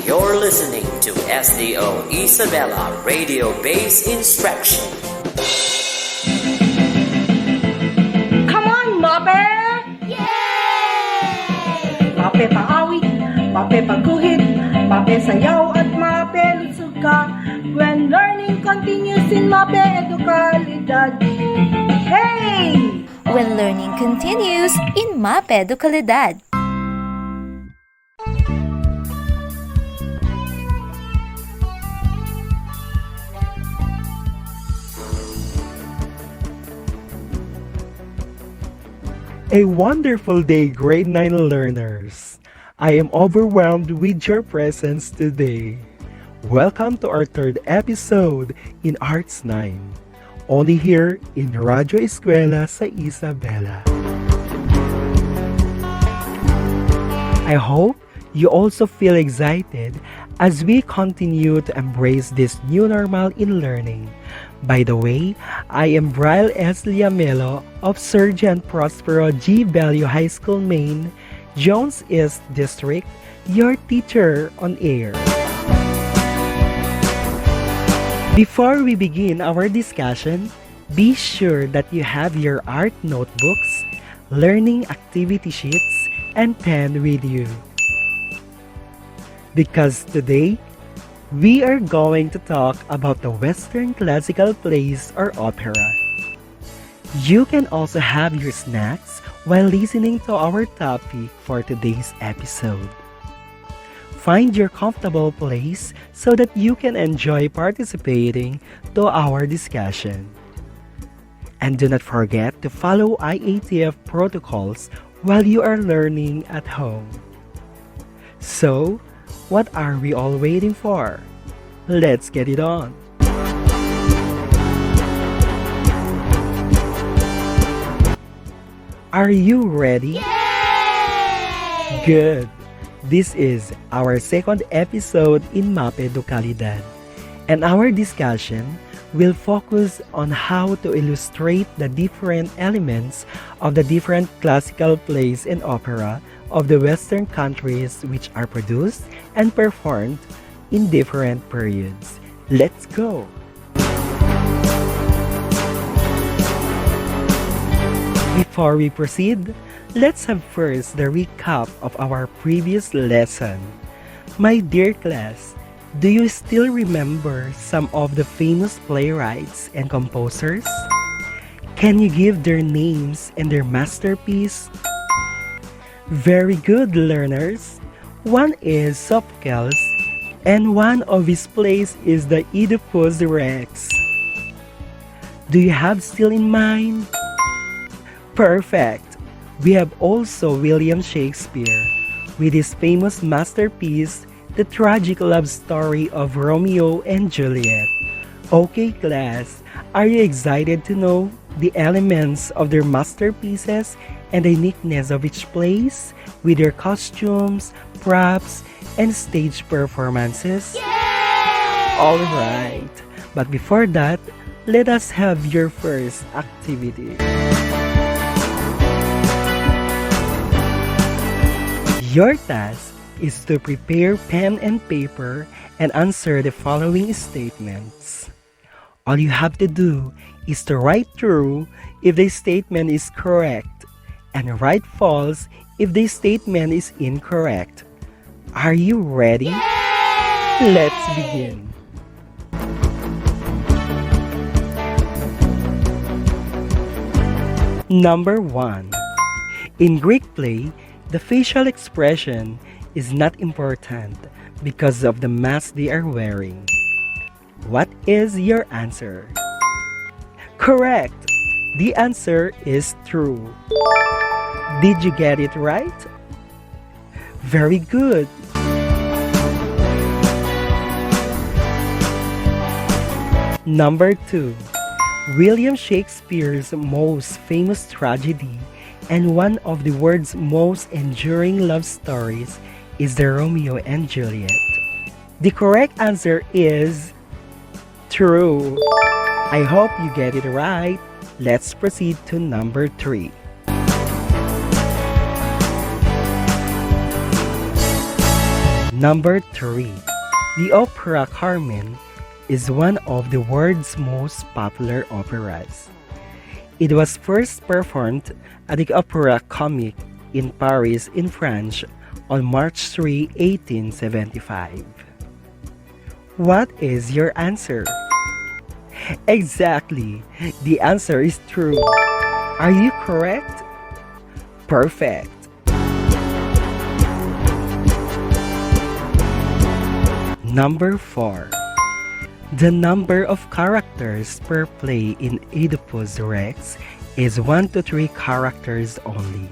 You're listening to SDO Isabela Radio Base Instruction. Come on, Mape! Yay! Mape paawit, Mape pagguhit, Mape sayaw at Mape lusog ka. When learning continues in Mape Edukalidad. Hey! When learning continues in MAPE Edukalidad. A wonderful day, grade 9 learners. I am overwhelmed with your presence today. Welcome to our third episode in Arts 9. Only here in Radyo Eskwela sa Isabela. I hope you also feel excited as we continue to embrace this new normal in learning. By the way, I am Brile S. Liamelo of Sergeant Prospero G. Value High School, Maine, Jones East District, your teacher on air. Before we begin our discussion, be sure that you have your art notebooks, learning activity sheets, and pen with you. Because today, we are going to talk about the Western classical plays or opera. You can also have your snacks while listening to our topic for today's episode. Find your comfortable place so that you can enjoy participating to our discussion. And do not forget to follow IATF protocols while you are learning at home. So, what are we all waiting for? Let's get it on! Are you ready? Yay! Good! This is our second episode in MAPE Edukalidad, and our discussion will focus on how to illustrate the different elements of the different classical plays and opera of the Western countries which are produced and performed in different periods. Let's go! Before we proceed, let's have first the recap of our previous lesson. My dear class, do you still remember some of the famous playwrights and composers? Can you give their names and their masterpiece? Very good, learners. One is Sophocles, and one of his plays is the Oedipus Rex. Do you have still in mind? Perfect! We have also William Shakespeare with his famous masterpiece, The Tragic Love Story of Romeo and Juliet. Okay, class, are you excited to know the elements of their masterpieces and the uniqueness of each place with their costumes, props, and stage performances? Yay! All right, but before that, let us have your first activity. Your task is to prepare pen and paper and answer the following statements. All you have to do is to write true if the statement is correct and write false if the statement is incorrect. Are you ready? Yay! Let's begin. Number 1. In Greek play, the facial expression is not important because of the mask they are wearing. What is your answer? Correct! The answer is true. Did you get it right? Very good! Number 2. William Shakespeare's most famous tragedy and one of the world's most enduring love stories is the Romeo and Juliet. The correct answer is true. I hope you get it right. Let's proceed to number 3. Number 3. The opera Carmen is one of the world's most popular operas. It was first performed at the Opéra Comique in Paris, in France, on March 3, 1875. What is your answer? Exactly. The answer is true. Are you correct? Perfect. Number 4. The number of characters per play in Oedipus Rex is 1 to 3 characters only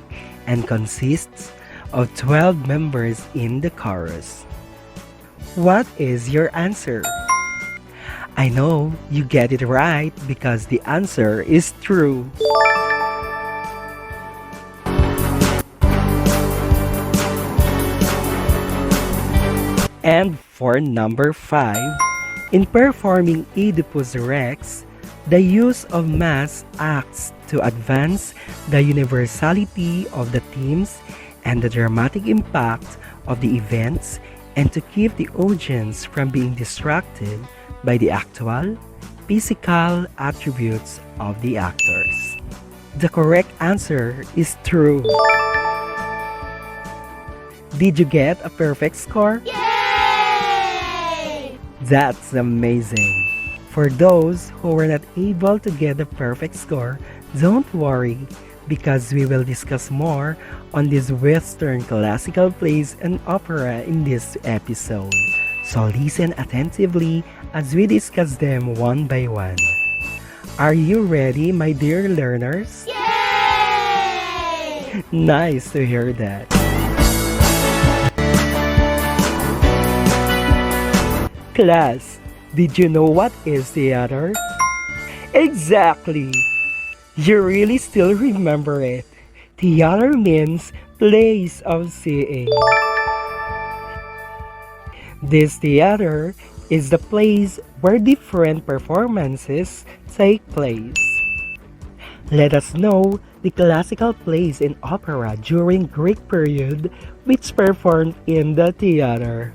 and consists of 12 members in the chorus. What is your answer? I know you get it right because the answer is true. And for number 5, in performing Oedipus Rex, the use of mass acts to advance the universality of the themes and the dramatic impact of the events and to keep the audience from being distracted by the actual, physical attributes of the actors. The correct answer is true. Did you get a perfect score? Yay! That's amazing. For those who were not able to get the perfect score, don't worry because we will discuss more on these Western classical plays and opera in this episode. So listen attentively as we discuss them one by one. Are you ready, my dear learners? Yay! Nice to hear that. Class, did you know what is theater? Exactly! You really still remember it. Theater means place of seeing. This theater is the place where different performances take place. Let us know the classical plays and opera during Greek period which performed in the theater.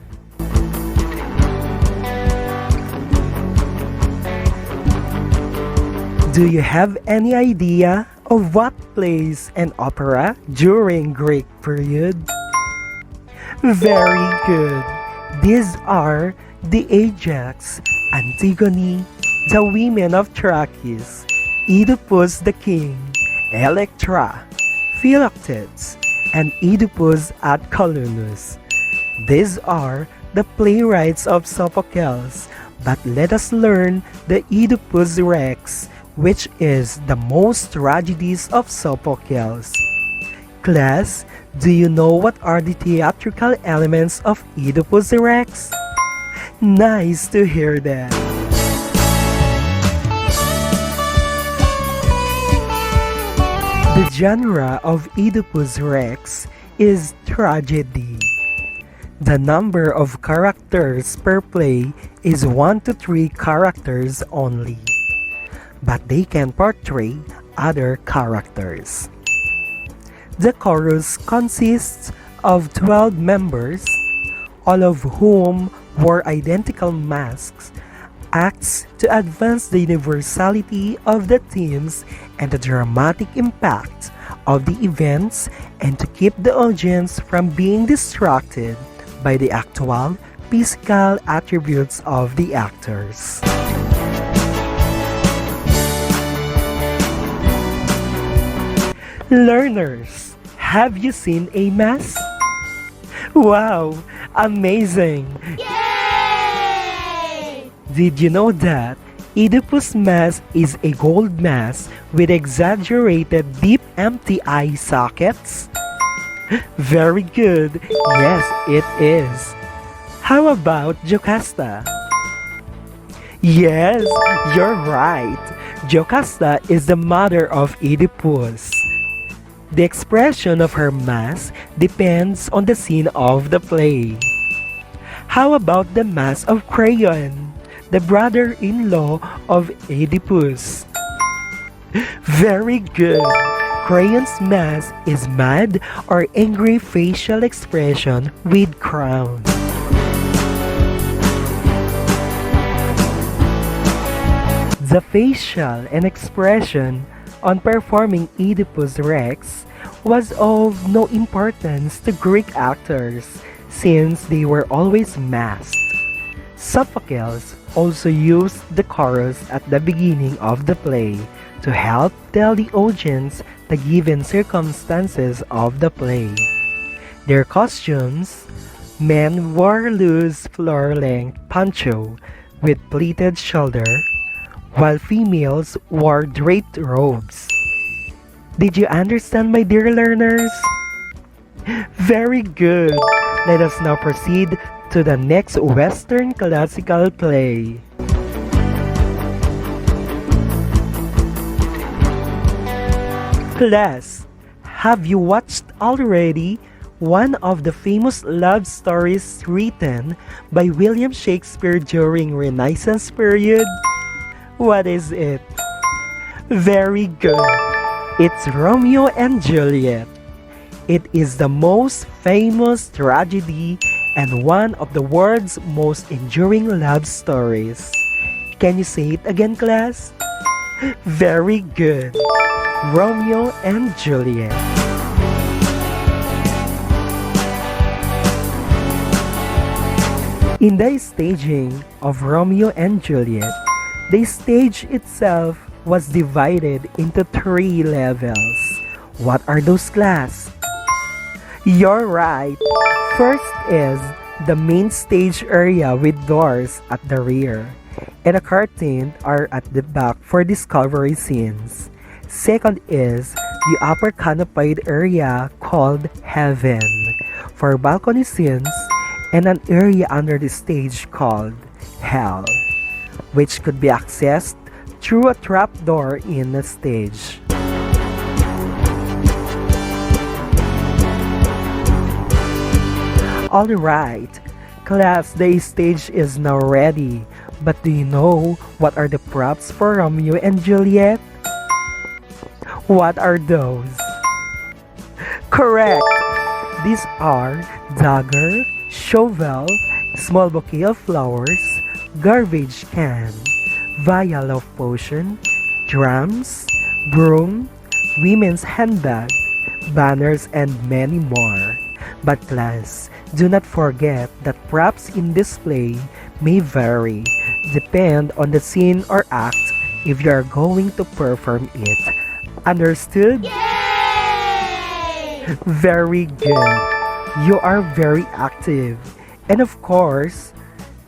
Do you have any idea of what plays and opera during Greek period? Very good. These are the Ajax, Antigone, the women of Trachis, Oedipus the king, Electra, Philoctetes, and Oedipus at Colonus. These are the playwrights of Sophocles, but let us learn the Oedipus Rex, which is the most tragedies of Sophocles. Class, do you know what are the theatrical elements of Oedipus Rex? Nice to hear that. The genre of Oedipus Rex is tragedy. The number of characters per play is 1 to 3 characters only, but they can portray other characters. The chorus consists of 12 members, all of whom wore identical masks, acts to advance the universality of the themes and the dramatic impact of the events and to keep the audience from being distracted by the actual physical attributes of the actors. Learners, have you seen a mass? Wow, amazing! Yay! Did you know that Oedipus mask is a gold mask with exaggerated deep empty eye sockets? Very good. Yes, it is. How about Jocasta? Yes, you're right. Jocasta is the mother of Oedipus. The expression of her mask depends on the scene of the play. How about the mask of Creon, the brother-in-law of Oedipus? Very good. Creon's mask is mad or angry facial expression with crown. The facial and expression on performing Oedipus Rex was of no importance to Greek actors since they were always masked. Sophocles also used the chorus at the beginning of the play to help tell the audience the given circumstances of the play. Their costumes: men wore loose floor-length poncho with pleated shoulder, while females wore draped robes. Did you understand, my dear learners? Very good. Let us now proceed to the next Western classical play. Class, have you watched already one of the famous love stories written by William Shakespeare during Renaissance period? What is it? Very good. It's Romeo and Juliet. It is the most famous tragedy and one of the world's most enduring love stories. Can you say it again, class? Very good. Romeo and Juliet. In the staging of Romeo and Juliet, the stage itself was divided into 3 levels. What are those, class? You're right. First is the main stage area with doors at the rear and a curtain are at the back for discovery scenes. Second is the upper canopied area called heaven for balcony scenes, and an area under the stage called hell, which could be accessed through a trapdoor in the stage. Alright, class, the stage is now ready. But do you know what are the props for Romeo and Juliet? What are those? Correct! These are dagger, shovel, small bouquet of flowers, garbage can, vial of potion, drums, broom, women's handbag, banners, and many more. But class, do not forget that props in display may vary, depend on the scene or act if you are going to perform it. Understood? Yay! Very good. You are very active. And of course,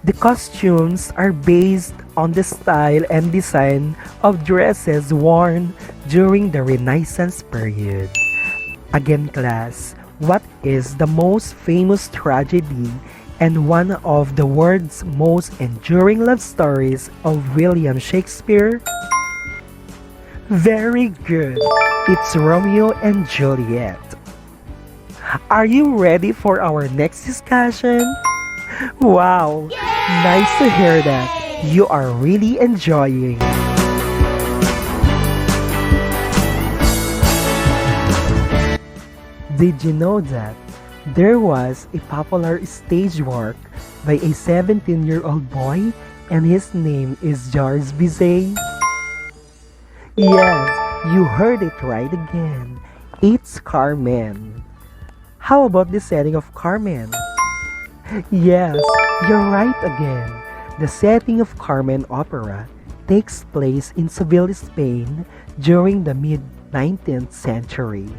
the costumes are based on the style and design of dresses worn during the Renaissance period. Again, class, what is the most famous tragedy and one of the world's most enduring love stories of William Shakespeare? Very good. It's Romeo and Juliet. Are you ready for our next discussion? Wow, nice to hear that. You are really enjoying. Did you know that there was a popular stage work by a 17-year-old boy and his name is Georges Bizet? Yes, you heard it right again. It's Carmen. How about the setting of Carmen? Yes, you're right again. The setting of Carmen opera takes place in Seville, Spain during the mid-19th century.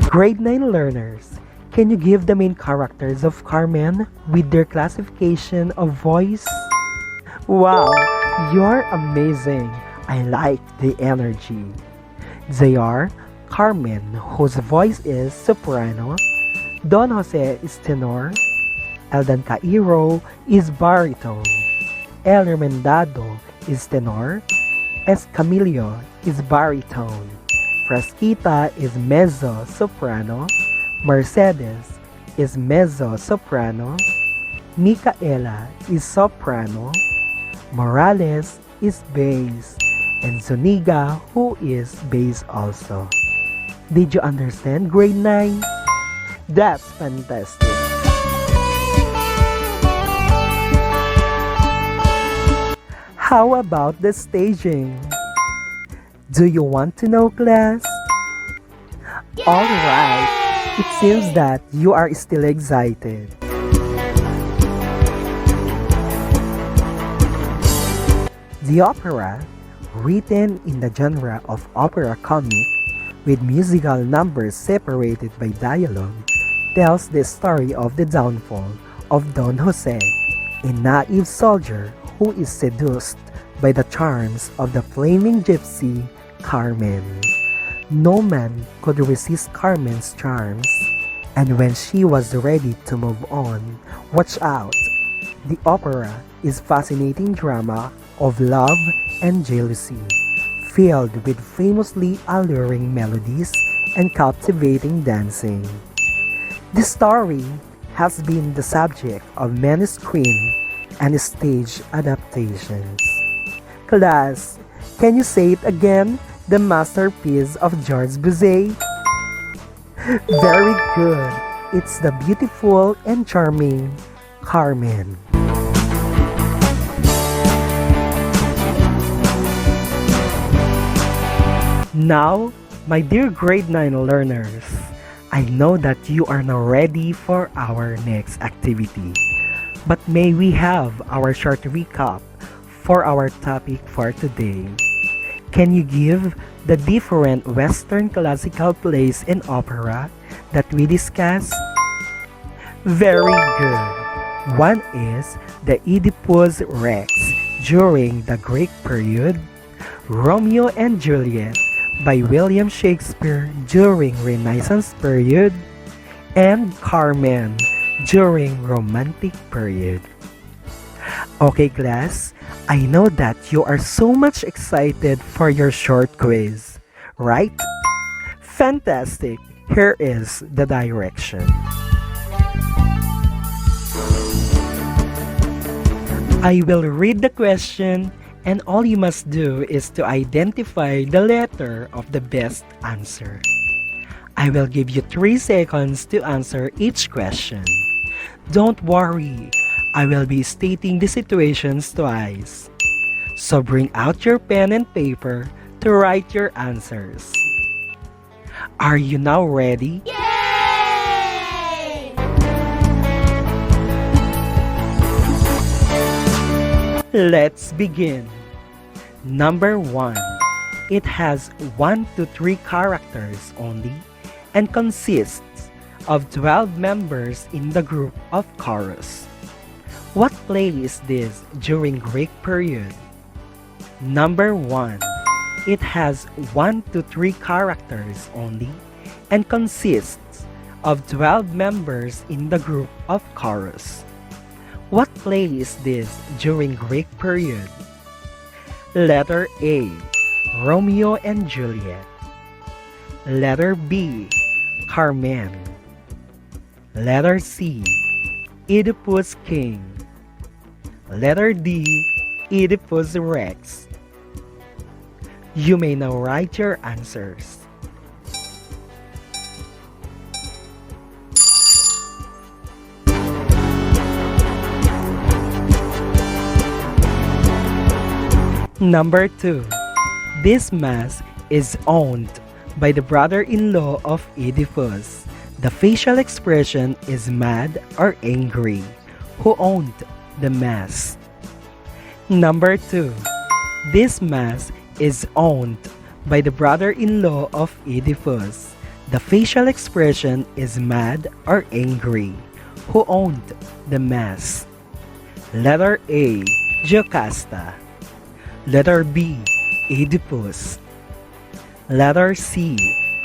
Grade 9 learners, can you give the main characters of Carmen with their classification of voice? Wow, you're amazing. I like the energy. They are Carmen, whose voice is soprano, Don Jose is tenor, Eldan Cairo is baritone, El Remendado is tenor, Escamillo is baritone, Frasquita is mezzo-soprano, Mercedes is mezzo-soprano, Micaela is soprano, Morales is bass, and Zuniga, who is bass also. Did you understand, grade 9? That's fantastic. How about the staging? Do you want to know, class? Alright, it seems that you are still excited. The opera, written in the genre of opera comic, with musical numbers separated by dialogue, tells the story of the downfall of Don Jose, a naive soldier who is seduced by the charms of the flaming gypsy Carmen. No man could resist Carmen's charms, and when she was ready to move on, watch out! The opera is fascinating drama of love and jealousy, filled with famously alluring melodies and captivating dancing. The story has been the subject of many screen and stage adaptations. Class, can you say it again? The masterpiece of Georges Bizet? Very good. It's the beautiful and charming Carmen. Now, my dear grade 9 learners, I know that you are now ready for our next activity. But may we have our short recap for our topic for today? Can you give the different Western classical plays and opera that we discussed? Very good. One is the Oedipus Rex during the Greek period, Romeo and Juliet by William Shakespeare during Renaissance period, and Carmen during Romantic period. Okay, class, I know that you are so much excited for your short quiz, right? Fantastic! Here is the direction. I will read the question, and all you must do is to identify the letter of the best answer. I will give you 3 seconds to answer each question. Don't worry, I will be stating the situations twice. So bring out your pen and paper to write your answers. Are you now ready? Yay! Let's begin. Number 1. It has 1 to 3 characters only and consists of 12 members in the group of chorus. What play is this during Greek period? Number 1. It has 1 to 3 characters only and consists of 12 members in the group of chorus. What play is this during Greek period? Letter A. Romeo and Juliet. Letter B. Carmen. Letter C. Oedipus King. Letter D. Oedipus Rex. You may now write your answers. Number 2. This mask is owned by the brother-in-law of Oedipus. The facial expression is mad or angry. Who owned the mask? Number 2. This mask is owned by the brother-in-law of Oedipus. The facial expression is mad or angry. Who owned the mask? Letter A. Jocasta. Letter B. Oedipus. Letter C.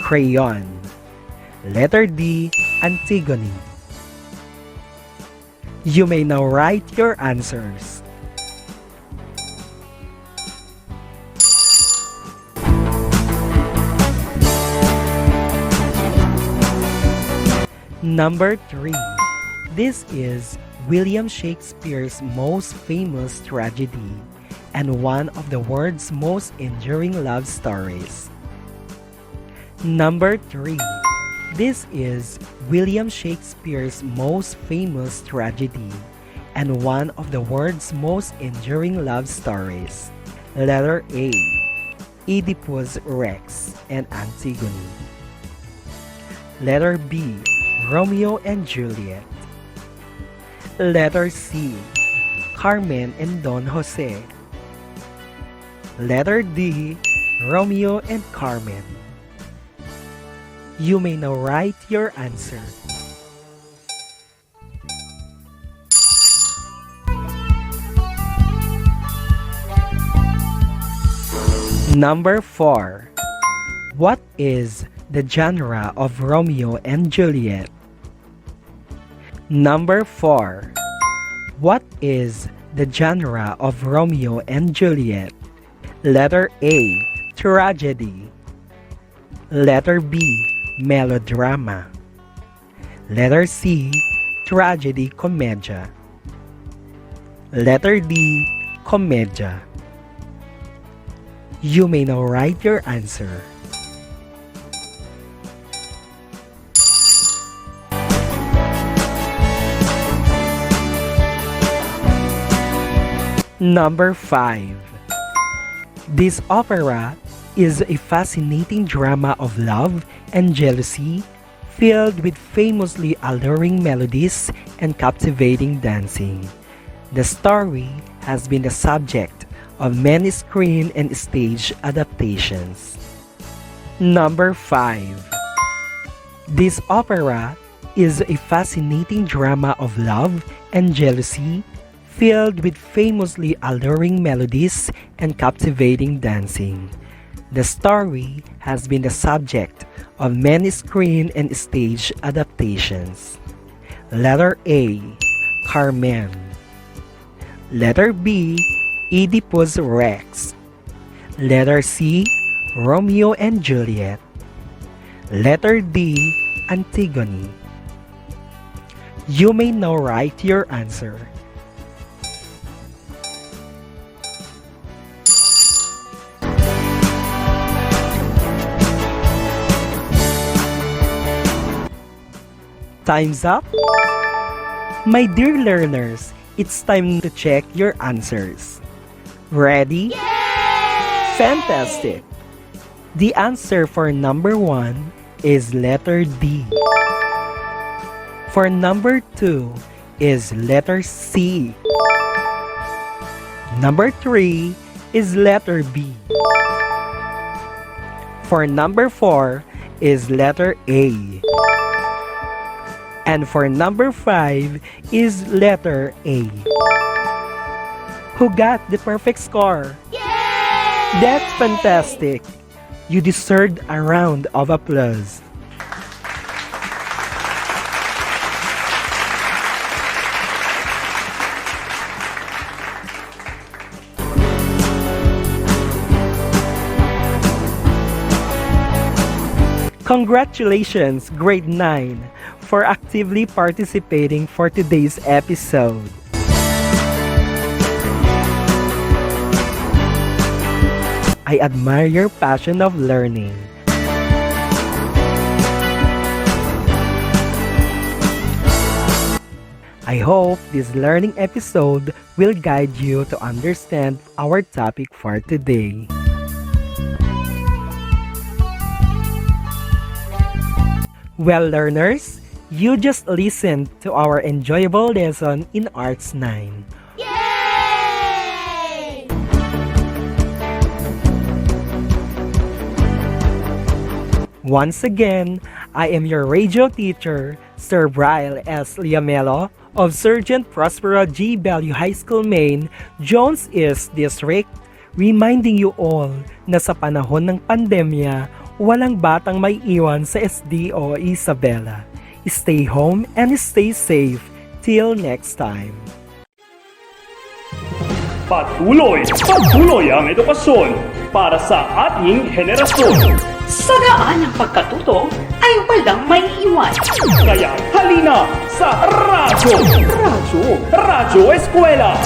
Crayon. Letter D. Antigone. You may now write your answers. Number 3. This is William Shakespeare's most famous tragedy and one of the world's most enduring love stories. Number 3. This is William Shakespeare's most famous tragedy and one of the world's most enduring love stories. Letter A. Oedipus Rex and Antigone. Letter B. Romeo and Juliet. Letter C. Carmen and Don Jose. Letter D. Romeo and Carmen. You may now write your answer. Number 4. What is the genre of Romeo and Juliet? Number 4. What is the genre of Romeo and Juliet? Letter A. Tragedy. Letter B. Melodrama. Letter C. Tragedy Commedia. Letter D. Commedia. You may now write your answer. Number 5. This opera is a fascinating drama of love and jealousy, filled with famously alluring melodies and captivating dancing. The story has been the subject of many screen and stage adaptations. Number 5. This opera is a fascinating drama of love and jealousy, filled with famously alluring melodies and captivating dancing. The story has been the subject of many screen and stage adaptations. Letter A. Carmen. Letter B. Oedipus Rex. Letter C. Romeo and Juliet. Letter D. Antigone. You may now write your answer. Time's up? My dear learners, it's time to check your answers. Ready? Yay! Fantastic! The answer for number 1 is letter D. For number 2 is letter C. Number 3 is letter B. For number 4 is letter A. And for number 5 is letter A. Who got the perfect score? Yay! That's fantastic! You deserved a round of applause. Congratulations, Grade 9, for actively participating for today's episode. I admire your passion of learning. I hope this learning episode will guide you to understand our topic for today. Well, learners, you just listened to our enjoyable lesson in Arts 9. Yay! Once again, I am your radio teacher, Sir Brian S. Liamelo of Sergeant Prospero G. Bellew High School, Maine, Jones East District, reminding you all na sa panahon ng pandemya, walang batang may iwan sa SDO Isabela. Stay home and stay safe. Till next time. Patuloy ang edukasyon para sa ating henerasyon. Sa daan ng pagkatuto ay walang may iwan. Kaya halina sa Radyo Eskwela.